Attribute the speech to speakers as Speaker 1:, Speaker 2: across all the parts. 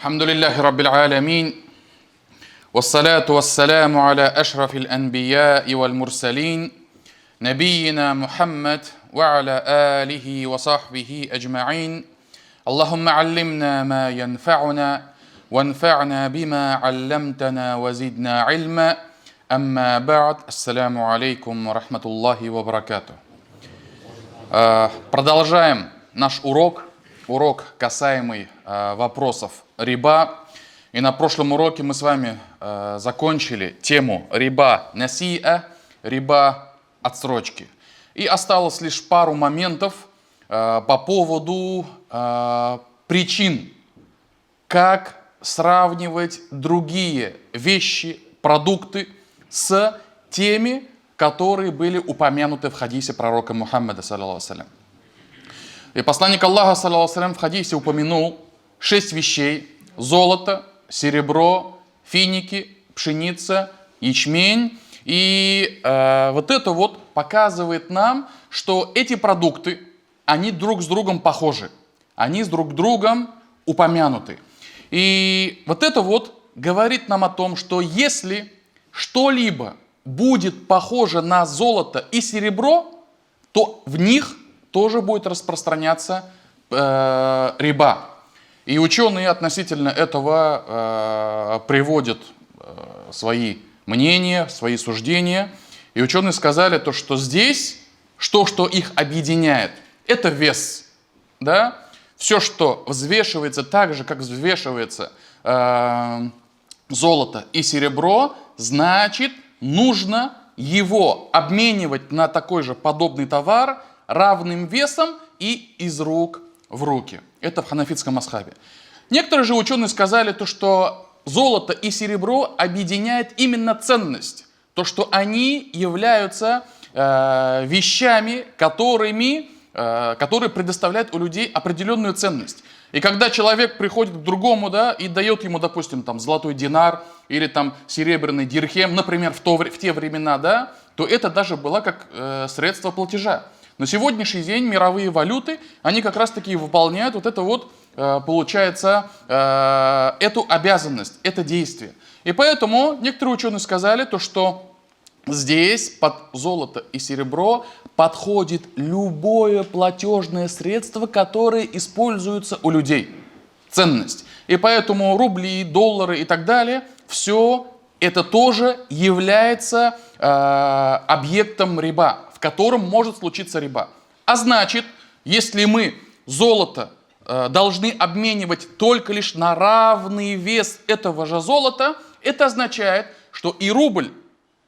Speaker 1: Алхамдулиллахи Раббил Алямин. Вассаляту вассаляму аля ашрафил анбияи валь мурсалин. Набийина Мухаммад ва аля алихи ва сахбихи аджмаин. Аллахумма аллимна ма янфауна. Ванфа'на бима аллямтана ва зидна ильма. Амма ба'д. Ассаляму алейкум ва рахматуллахи ва баракатух. Продолжаем наш урок, касаемый вопросов риба. И на прошлом уроке мы с вами закончили тему риба насиа, риба отсрочки. И осталось лишь пару моментов по поводу причин, как сравнивать другие вещи, продукты с теми, которые были упомянуты в хадисе пророка Мухаммада, саллаллаху алейхи ва саллям. И посланник Аллаха, саллаллаху алейхи ва саллям, в хадисе упомянул 6 вещей: золото, серебро, финики, пшеница, ячмень. И вот это вот показывает нам, что эти продукты, они друг с другом похожи, они с друг другом упомянуты. И вот это вот говорит нам о том, что если что-либо будет похоже на золото и серебро, то в них тоже будет распространяться риба. И ученые относительно этого приводят свои мнения, свои суждения. И ученые сказали то, что здесь, что их объединяет, это вес. Да? Все, что взвешивается так же, как взвешивается золото и серебро, значит, нужно его обменивать на такой же подобный товар равным весом и из рук в руки. Это в ханафитском мазхабе. Некоторые же ученые сказали то, что золото и серебро объединяет именно ценность. То, что они являются вещами, которые предоставляют у людей определенную ценность. И когда человек приходит к другому, да, и дает ему, допустим, там, золотой динар или там, серебряный дирхем, например, в те времена, да, то это даже было как средство платежа. На сегодняшний день мировые валюты, они как раз-таки выполняют вот это вот, получается, эту обязанность, это действие. И поэтому некоторые ученые сказали, то, что здесь под золото и серебро подходит любое платежное средство, которое используется у людей. Ценность. И поэтому рубли, доллары и так далее, все это тоже является объектом риба, в котором может случиться риба. А значит, если мы золото должны обменивать только лишь на равный вес этого же золота, это означает, что и рубль,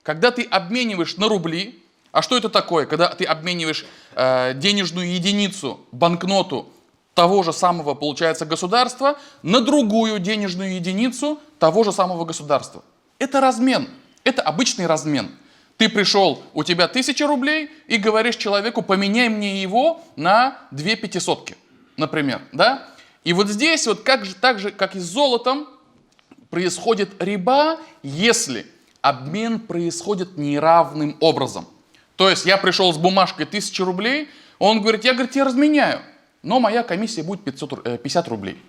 Speaker 1: когда ты обмениваешь на рубли, а что это такое? Когда ты обмениваешь денежную единицу, банкноту того же самого, получается, государства на другую денежную единицу того же самого государства. Это размен, это обычный размен. Ты пришел, у тебя 1000 рублей, и говоришь человеку: поменяй мне его на 2 500, например. Да? И вот здесь, вот так же, как и с золотом, происходит риба, если обмен происходит неравным образом. То есть я пришел с бумажкой 1000 рублей, он говорит: я, говорит, тебе разменяю, но моя комиссия будет 50 рублей.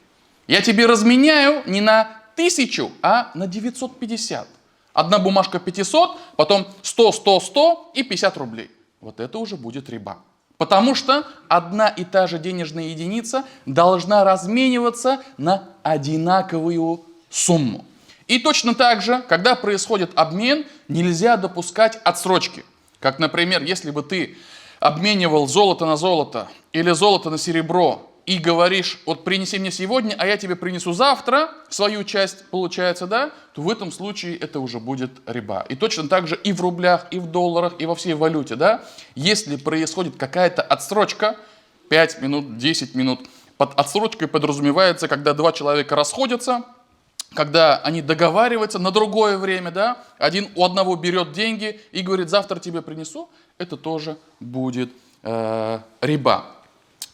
Speaker 1: Я тебе разменяю не на 1000, а на 950. Одна бумажка 500, потом 100, 100, 100 и 50 рублей. Вот это уже будет риба. Потому что одна и та же денежная единица должна размениваться на одинаковую сумму. И точно так же, когда происходит обмен, нельзя допускать отсрочки. Как, например, если бы ты обменивал золото на золото или золото на серебро и говоришь: вот принеси мне сегодня, а я тебе принесу завтра свою часть, получается, да, то в этом случае это уже будет риба. И точно так же и в рублях, и в долларах, и во всей валюте, да, если происходит какая-то отсрочка, 5 минут, 10 минут, под отсрочкой подразумевается, когда два человека расходятся, когда они договариваются на другое время, да, у одного берет деньги и говорит: завтра тебе принесу, это тоже будет риба.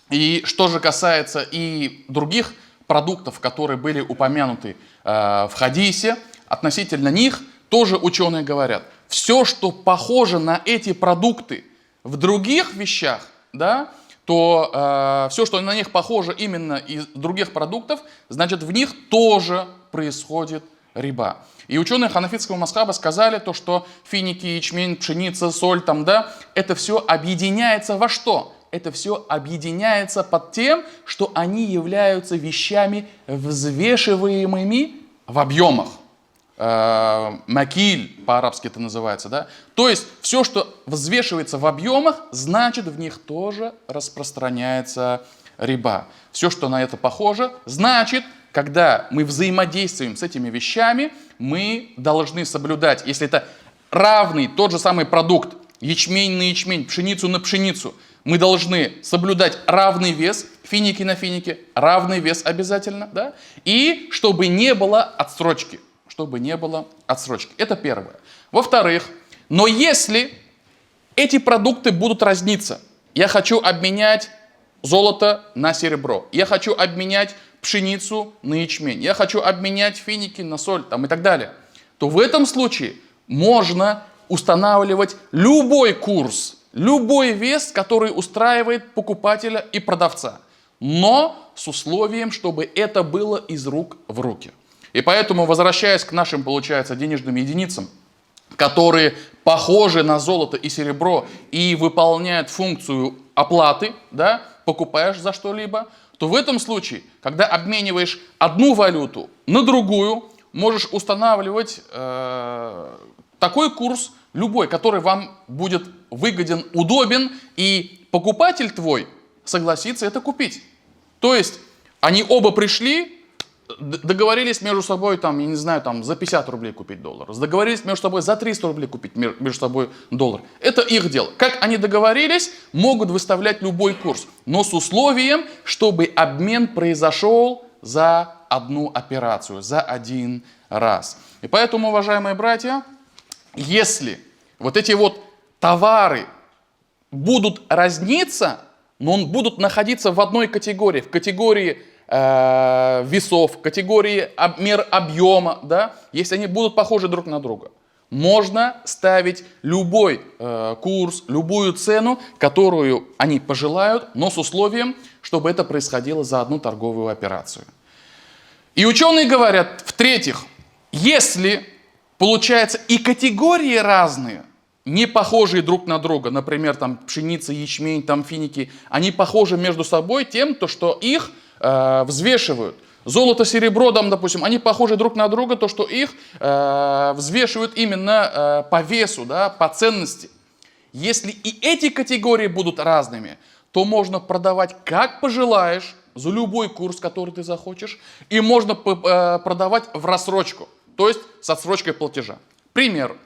Speaker 1: И что же касается и других продуктов, которые были упомянуты в хадисе, относительно них тоже ученые говорят: все, что похоже на эти продукты в других вещах, да, то все, что на них похоже именно из других продуктов, значит, в них тоже происходит риба. И ученые ханафитского мазхаба сказали то, что финики, ячмень, пшеница, соль, там, да, это все объединяется во что? Это все объединяется под тем, что они являются вещами взвешиваемыми в объемах. Макиль по-арабски это называется, да? То есть все, что взвешивается в объемах, значит в них тоже распространяется риба. Все, что на это похоже, значит, когда мы взаимодействуем с этими вещами, мы должны соблюдать, если это равный тот же самый продукт, ячмень на ячмень, пшеницу на пшеницу, мы должны соблюдать равный вес, финики на финики, равный вес обязательно, да? И чтобы не было отсрочки. Чтобы не было отсрочки. Это первое. Во-вторых, но если эти продукты будут разниться, я хочу обменять золото на серебро, я хочу обменять пшеницу на ячмень, я хочу обменять финики на соль там, и так далее, то в этом случае можно устанавливать любой курс, любой вес, который устраивает покупателя и продавца, но с условием, чтобы это было из рук в руки. И поэтому, возвращаясь к нашим, получается, денежным единицам, которые похожи на золото и серебро и выполняют функцию оплаты, да, покупаешь за что-либо, то в этом случае, когда обмениваешь одну валюту на другую, можешь устанавливать такой курс, любой, который вам будет выгоден, удобен, и покупатель твой согласится это купить. То есть они оба пришли, договорились между собой, там, я не знаю, там, за 50 рублей купить доллар, договорились между собой за 300 рублей купить между собой доллар. Это их дело. Как они договорились, могут выставлять любой курс, но с условием, чтобы обмен произошел за одну операцию, за один раз. И поэтому, уважаемые братья, если вот эти вот товары будут разниться, но будут находиться в одной категории, в категории весов, категории мер объема, да, если они будут похожи друг на друга, можно ставить любой курс, любую цену, которую они пожелают, но с условием, чтобы это происходило за одну торговую операцию. И ученые говорят, в-третьих, если получается и категории разные, не похожие друг на друга, например, там пшеница, ячмень, там финики, они похожи между собой тем, то, что их взвешивают. Золото, серебро, там, допустим, они похожи друг на друга, то, что их взвешивают именно по весу, да, по ценности. Если и эти категории будут разными, то можно продавать как пожелаешь, за любой курс, который ты захочешь, и можно продавать в рассрочку, то есть с отсрочкой платежа. Пример.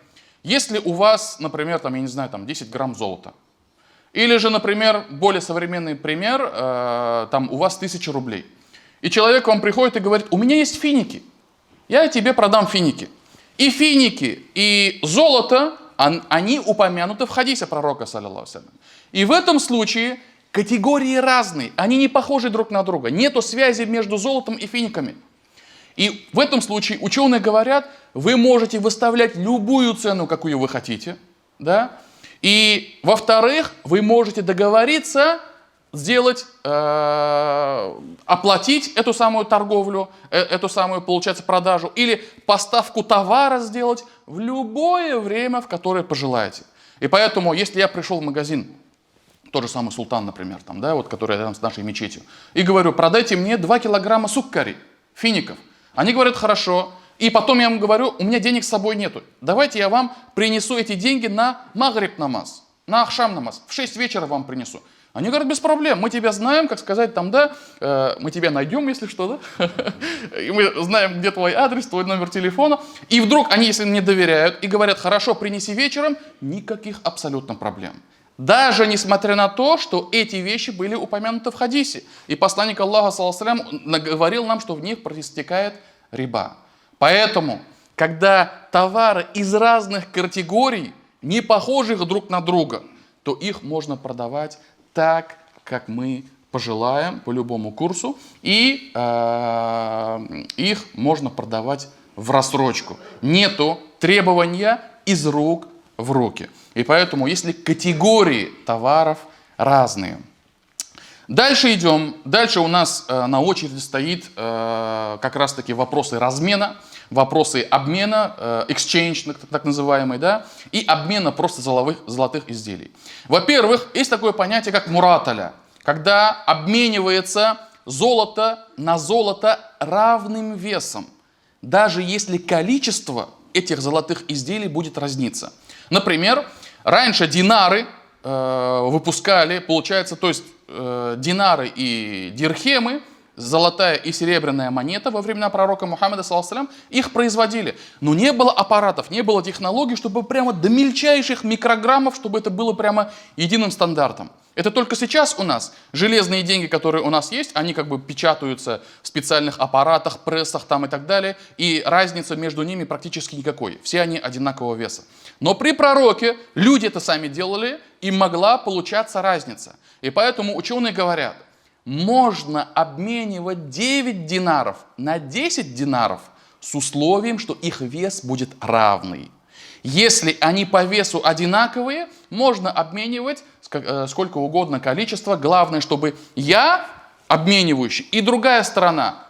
Speaker 1: Если у вас, например, там, я не знаю, там 10 грамм золота, или же, например, более современный пример, там у вас 1000 рублей. И человек к вам приходит и говорит, у меня есть финики, я тебе продам финики. И финики, и золото, они упомянуты в хадисе пророка, саллаллаху алейхи ва саллям. И в этом случае категории разные, они не похожи друг на друга, нету связи между золотом и финиками. И в этом случае ученые говорят, вы можете выставлять любую цену, какую вы хотите, да? И, во-вторых, вы можете договориться сделать, оплатить эту самую торговлю, эту самую, получается, продажу, или поставку товара сделать в любое время, в которое пожелаете. И поэтому, если я пришел в магазин, тот же самый Султан, например, там, да, вот, который рядом с нашей мечетью, и говорю, продайте мне 2 килограмма суккари, фиников. Они говорят, хорошо. И потом я им говорю, у меня денег с собой нету. Давайте я вам принесу эти деньги на магриб намаз, на ахшам намаз. В 6 вечера вам принесу. Они говорят, без проблем, мы тебя знаем, как сказать, там, да, мы тебя найдем, если что, да. И мы знаем, где твой адрес, твой номер телефона. И вдруг они, если мне доверяют, и говорят, хорошо, принеси вечером, никаких абсолютно проблем. Даже несмотря на то, что эти вещи были упомянуты в хадисе. И посланник Аллаха, саллаллаху алейхи ва саллям, говорил нам, что в них проистекает риба. Поэтому, когда товары из разных категорий, не похожих друг на друга, то их можно продавать так, как мы пожелаем, по любому курсу, и их можно продавать в рассрочку. Нету требования из рук в руки. И поэтому, если категории товаров разные.
Speaker 2: Дальше идем. Дальше у нас на очереди стоит как раз-таки вопросы размена, вопросы обмена, exchange, так называемый, да, и обмена просто золотых изделий. Во-первых, есть такое понятие, как мураталя, когда обменивается золото на золото равным весом, даже если количество этих золотых изделий будет разниться. Например, раньше динары выпускали, получается, то есть динары и дирхемы, золотая и серебряная монета во времена пророка Мухаммада, саллаллаху, их производили. Но не было аппаратов, не было технологий, чтобы прямо до мельчайших микрограммов, чтобы это было прямо единым стандартом. Это только сейчас у нас железные деньги, которые у нас есть, они как бы печатаются в специальных аппаратах, прессах там и так далее, и разницы между ними практически никакой. Все они одинакового веса. Но при пророке люди это сами делали, и могла получаться разница. И поэтому ученые говорят, можно обменивать 9 динаров на 10 динаров с условием, что их вес будет равный. Если они по весу одинаковые, можно обменивать сколько угодно количество. Главное, чтобы я, обменивающий, и другая сторона,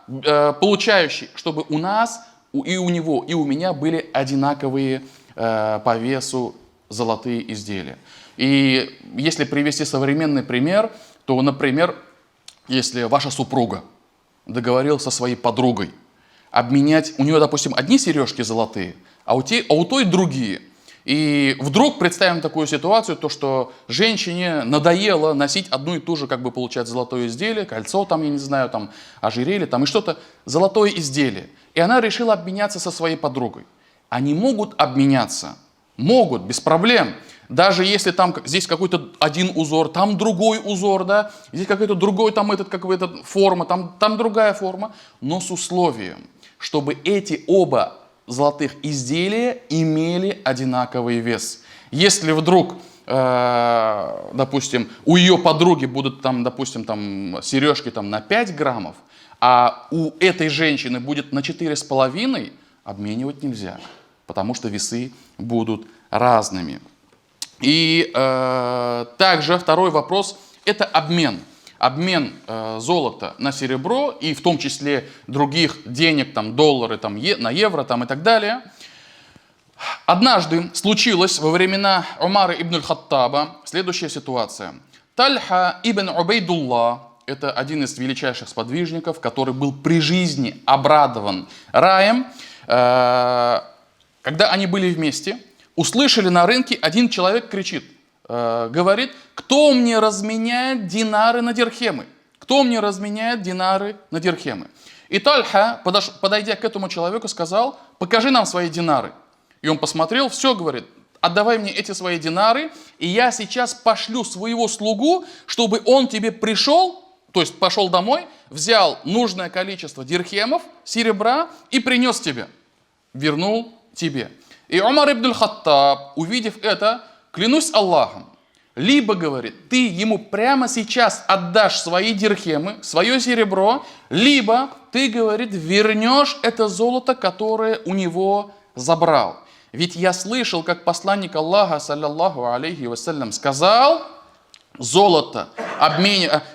Speaker 2: получающий, чтобы у нас, и у него, и у меня были одинаковые по весу золотые изделия. И если привести современный пример, то, например, если ваша супруга договорилась со своей подругой обменять, у нее, допустим, одни сережки золотые, а у той другие. И вдруг представим такую ситуацию, то что женщине надоело носить одну и ту же, как бы получать золотое изделие, кольцо там, я не знаю, там ожерелье, там и что-то, золотое изделие. И она решила обменяться со своей подругой. Они могут обменяться, могут, без проблем. Даже если там здесь какой-то один узор, там другой узор, да, здесь какой-то другой, там какая-то форма, там другая форма, но с условием, чтобы эти оба золотых изделия имели одинаковый вес. Если вдруг, допустим, у ее подруги будут там, допустим, там сережки там, на 5 граммов, а у этой женщины будет на 4,5, обменивать нельзя, потому что весы будут разными. И также второй вопрос – это обмен. Обмен золота на серебро и в том числе других денег, там, доллары там, на евро там, и так далее. Однажды случилось во времена Умара ибн аль-Хаттаба следующая ситуация. Тальха ибн Убейдулла, это один из величайших сподвижников, который был при жизни обрадован раем, когда они были вместе, услышали на рынке, один человек кричит, говорит, кто мне разменяет динары на дирхемы? Кто мне разменяет динары на дирхемы? И Тальха, подойдя к этому человеку, сказал, покажи нам свои динары. И он посмотрел, все, говорит, отдавай мне эти свои динары, и я сейчас пошлю своего слугу, чтобы он тебе пришел, то есть пошел домой, взял нужное количество дирхемов, серебра и принес тебе, вернул тебе. И Умар ибн аль-Хаттаб, увидев это, клянусь Аллахом, либо, говорит, ты ему прямо сейчас отдашь свои дирхемы, свое серебро, либо ты, говорит, вернешь это золото, которое у него забрал. Ведь я слышал, как посланник Аллаха, саллаллаху алейхи вассалям, сказал,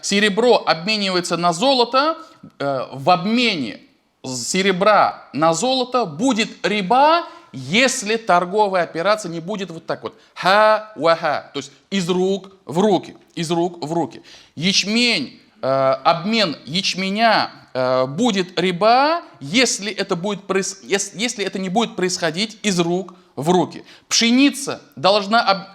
Speaker 2: серебро обменивается на золото, в обмене серебра на золото будет риба, если торговая операция не будет вот так вот, ха-ва-ха, то есть из рук в руки, из рук в руки. Ячмень, обмен ячменя будет риба, если это не будет происходить из рук в руки. Пшеница должна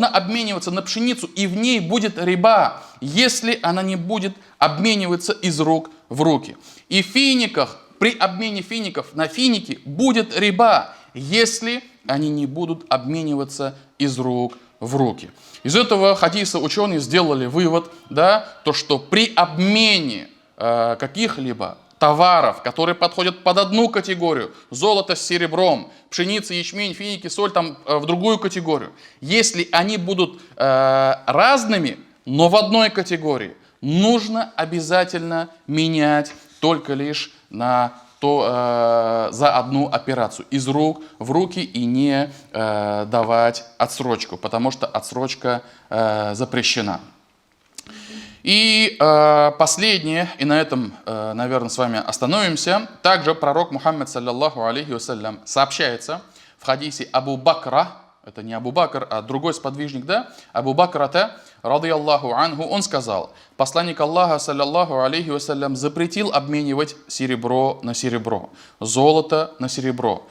Speaker 2: обмениваться на пшеницу, и в ней будет риба, если она не будет обмениваться из рук в руки. И в финиках, при обмене фиников на финики будет риба, если они не будут обмениваться из рук в руки. Из этого хадиса ученые сделали вывод, да, то, что при обмене каких-либо товаров, которые подходят под одну категорию, золото с серебром, пшеница, ячмень, финики, соль там, в другую категорию, если они будут разными, но в одной категории, нужно обязательно менять только лишь за одну операцию, из рук в руки, и не давать отсрочку, потому что отсрочка запрещена. И последнее, и на этом, наверное, с вами остановимся. Также пророк Мухаммад, саллаллаху алейхи вассалям, сообщается в хадисе Абу Бакра, это не Абу Бакр, а другой сподвижник, да, Абу Бакрата, радийаллаху анху, он сказал, посланник Аллаха, саллаллаху алейхи вассалям, запретил обменивать серебро на серебро, золото на серебро.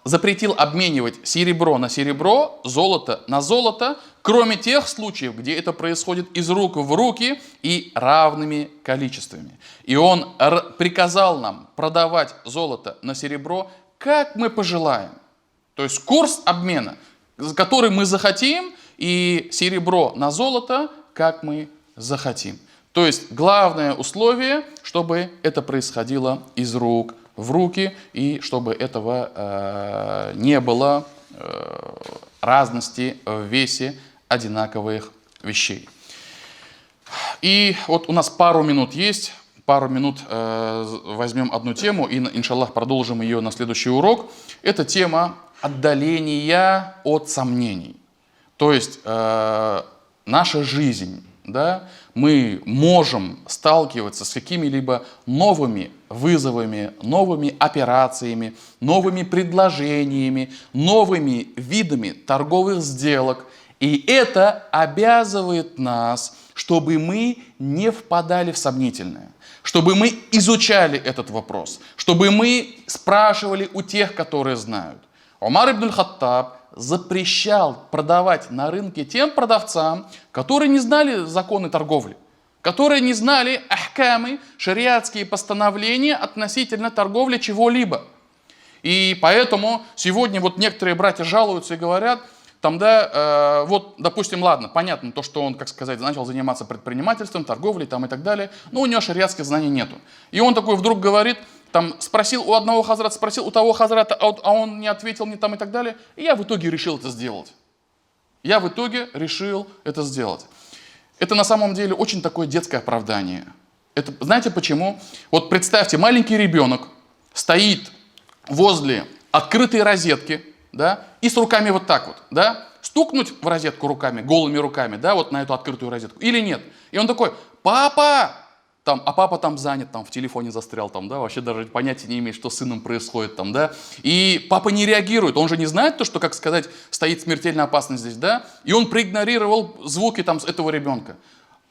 Speaker 2: Запретил обменивать серебро на серебро, золото на золото, кроме тех случаев, где это происходит из рук в руки и равными количествами. И он приказал нам продавать золото на серебро, как мы пожелаем. То есть курс обмена, который мы захотим, и серебро на золото, как мы захотим. То есть главное условие, чтобы это происходило из рук в руки, и чтобы этого не было разности в весе одинаковых вещей. И вот у нас пару минут есть, пару минут возьмем одну тему и, иншаллах, продолжим ее на следующий урок. Это тема отдаления от сомнений. То есть наша жизнь, да, мы можем сталкиваться с какими-либо новыми вызовами, новыми операциями, новыми предложениями, новыми видами торговых сделок. И это обязывает нас, чтобы мы не впадали в сомнительное, чтобы мы изучали этот вопрос, чтобы мы спрашивали у тех, которые знают. Умар ибн аль-Хаттаб запрещал продавать на рынке тем продавцам, которые не знали законы торговли, которые не знали ахкамы, шариатские постановления относительно торговли чего-либо. И поэтому сегодня вот некоторые братья жалуются и говорят, там, да, вот, допустим, ладно, понятно, то, что он, как сказать, начал заниматься предпринимательством, торговлей там, и так далее, но у него шариатских знаний нету. И он такой вдруг говорит, там, спросил у одного хазрата, спросил у того хазрата, а он не ответил мне там и так далее. И я в итоге решил это сделать. Это на самом деле очень такое детское оправдание. Это, знаете почему? Вот представьте, маленький ребенок стоит возле открытой розетки, да, и с руками вот так вот, да, стукнуть в розетку руками, голыми руками, да, вот на эту открытую розетку, или нет. И он такой, папа! Там, а папа там занят, там в телефоне застрял, там, да, вообще даже понятия не имеет, что с сыном происходит, там, да. И папа не реагирует, он же не знает то, что, как сказать, стоит смертельная опасность здесь, да. И он проигнорировал звуки там с этого ребенка.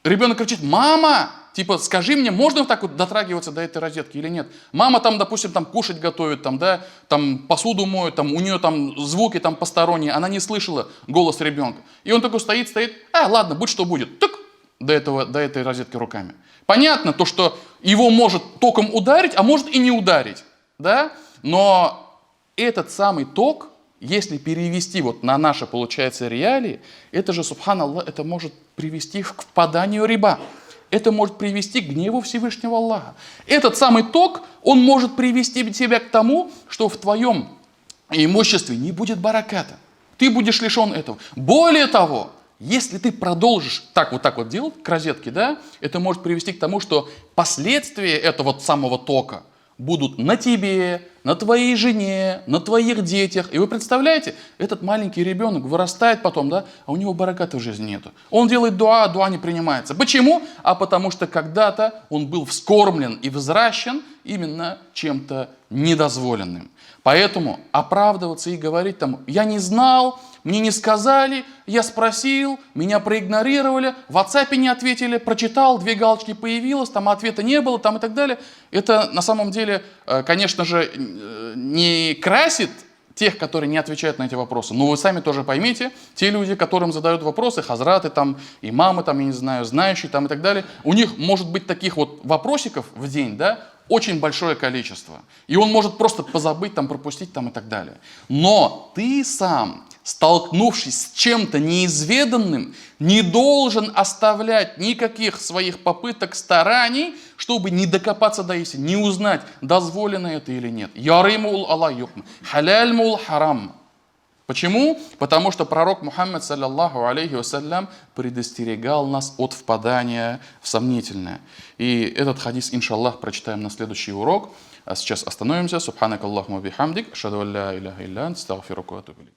Speaker 2: Ребенок кричит, мама, типа, скажи мне, можно вот так вот дотрагиваться до этой розетки или нет? Мама там, допустим, там кушать готовит, там, да, там посуду моет, там, у нее там звуки там посторонние, она не слышала голос ребенка. И он такой стоит, ладно, будь что будет, тык, до этой розетки руками. Понятно то, что его может током ударить, а может и не ударить, да? Но этот самый ток, если перевести вот на наши, получается, реалии, это же, субханаллах, это может привести к впаданию риба. Это может привести к гневу Всевышнего Аллаха. Этот самый ток, он может привести тебя к тому, что в твоем имуществе не будет бараката. Ты будешь лишен этого. Более того, если ты продолжишь так вот делать к розетке, да, это может привести к тому, что последствия этого самого тока будут на тебе, на твоей жене, на твоих детях. И вы представляете, этот маленький ребенок вырастает потом, да, а у него бараката в жизни нету. Он делает дуа, дуа не принимается. Почему? А потому что когда-то он был вскормлен и взращен именно чем-то недозволенным. Поэтому оправдываться и говорить там, я не знал, мне не сказали, я спросил, меня проигнорировали, в WhatsApp не ответили, прочитал, 2 галочки появилось, там ответа не было, там и так далее. Это на самом деле, конечно же, не красит тех, которые не отвечают на эти вопросы. Но вы сами тоже поймите, те люди, которым задают вопросы, хазраты, там, имамы, там, я не знаю, знающие там, и так далее, у них может быть таких вот вопросиков в день, да, очень большое количество. И он может просто позабыть, там, пропустить там, и так далее. Но ты сам, столкнувшись с чем-то неизведанным, не должен оставлять никаких своих попыток, стараний, чтобы не докопаться до истины, не узнать, дозволено это или нет. Яримул Аллах юкм, халяль мул харам. Почему? Потому что пророк Мухаммад, саллаллаху алейхи вассалям, предостерегал нас от впадания в сомнительное. И этот хадис, иншаллах, прочитаем на следующий урок. А сейчас остановимся. Субханак Аллахума бихамдик. Ашхаду ан ла иляха илля анта, астагфирука ва атубу илейк.